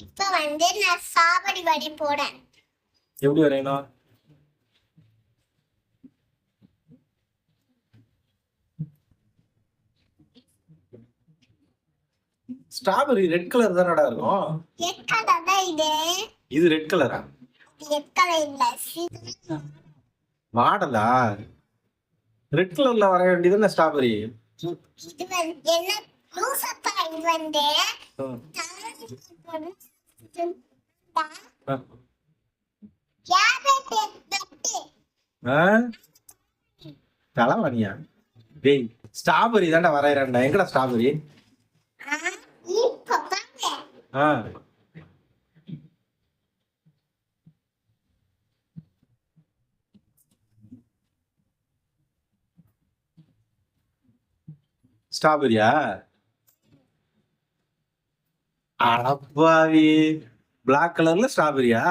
இப்ப நான் சாவடி வரை போறேன். எப்படி வரையணும்? ஸ்ட்ராபெரி ரெட் கலர் தானடா இருக்கும். ரெட் கலர் தான் இது. இது ரெட் கலரா? ரெட் கலர் இல்ல, மாடலா? ரெட் கலர்ல வரைய வேண்டியது ஸ்ட்ராபெரி. இது என்ன லூசப்பா இது தலைவனியா? டேய் ஸ்ட்ராபெரி தான்டா வரையறேன்டா. எங்கடா ஸ்ட்ராபெரி? ஸ்ட்ராபெரியா? அடப்பாவி, பிளாக் கலர்ல ஸ்ட்ராபெரியா?